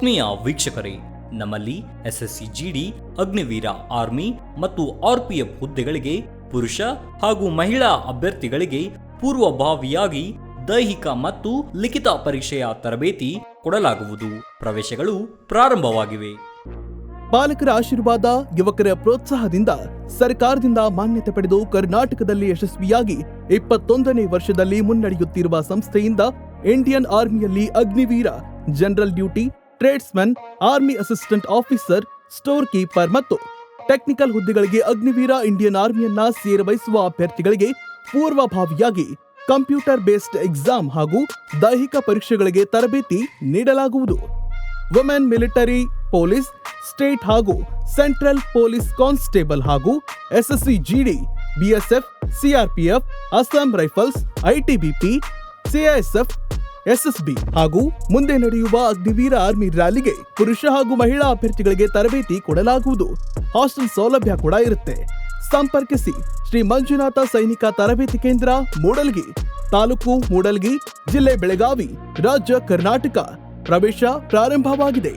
ಆತ್ಮೀಯ ವೀಕ್ಷಕರೇ, ನಮ್ಮಲ್ಲಿ ಎಸ್ಎಸ್ಸಿ ಜಿಡಿ, ಅಗ್ನಿವೀರ ಆರ್ಮಿ ಮತ್ತು ಆರ್ಪಿಎಫ್ ಹುದ್ದೆಗಳಿಗೆ ಪುರುಷ ಹಾಗೂ ಮಹಿಳಾ ಅಭ್ಯರ್ಥಿಗಳಿಗೆ ಪೂರ್ವಭಾವಿಯಾಗಿ ದೈಹಿಕ ಮತ್ತು ಲಿಖಿತ ಪರೀಕ್ಷೆಯ ತರಬೇತಿ ಕೊಡಲಾಗುವುದು. ಪ್ರವೇಶಗಳು ಪ್ರಾರಂಭವಾಗಿವೆ. ಪಾಲಕರ ಆಶೀರ್ವಾದ, ಯುವಕರ ಪ್ರೋತ್ಸಾಹದಿಂದ ಸರ್ಕಾರದಿಂದ ಮಾನ್ಯತೆ ಪಡೆದು ಕರ್ನಾಟಕದಲ್ಲಿ ಯಶಸ್ವಿಯಾಗಿ 21ನೇ ವರ್ಷದಲ್ಲಿ ಮುನ್ನಡೆಯುತ್ತಿರುವ ಸಂಸ್ಥೆಯಿಂದ ಇಂಡಿಯನ್ ಆರ್ಮಿಯಲ್ಲಿ Agniveer, general duty, tradesman, army assistant officer, store keeper ಮತ್ತು ಟೆಕ್ನಿಕಲ್ ಹುದ್ದೆಗಳಿಗೆ ಅಗ್ನಿವೀರ ಇಂಡಿಯನ್ ಆರ್ಮಿಯನ್ನ ಸೇರಬಯಸುವ ಅಭ್ಯರ್ಥಿಗಳಿಗೆ ಪೂರ್ವಭಾವಿಯಾಗಿ ಕಂಪ್ಯೂಟರ್ ಬೇಸ್ಡ್ ಎಕ್ಸಾಮ್ ಹಾಗೂ ದೈಹಿಕ ಪರೀಕ್ಷೆಗಳಿಗೆ ತರಬೇತಿ ನೀಡಲಾಗುವುದು. ವುಮೆನ್ ಮಿಲಿಟರಿ, ಪೊಲೀಸ್, ಸ್ಟೇಟ್ ಹಾಗೂ ಸೆಂಟ್ರಲ್ ಪೊಲೀಸ್ ಕಾನ್ಸ್ಟೇಬಲ್ ಹಾಗೂ SSC GD, BSF, CRPF, Assam rifles, ITBP, CISF, SSB ಹಾಗೂ ಮುಂದೆ ನಡೆಯುವ ಅಗ್ನಿವೀರ ಆರ್ಮಿ ರ್ಯಾಲಿಗೆ ಪುರುಷ ಹಾಗೂ ಮಹಿಳಾ ಅಭ್ಯರ್ಥಿಗಳಿಗೆ ತರಬೇತಿ ಕೊಡಲಾಗುವುದು. ಹಾಸ್ಟೆಲ್ ಸೌಲಭ್ಯ ಕೂಡ ಇರುತ್ತೆ. ಸಂಪರ್ಕಿಸಿ ಶ್ರೀ ಮಂಜುನಾಥ ಸೈನಿಕ ತರಬೇತಿ ಕೇಂದ್ರ, ಮೂಡಲ್ಗಿ, ತಾಲೂಕು ಮೂಡಲ್ಗಿ, ಜಿಲ್ಲೆ ಬೆಳಗಾವಿ, ರಾಜ್ಯ ಕರ್ನಾಟಕ. ಪ್ರವೇಶ ಪ್ರಾರಂಭವಾಗಿದೆ.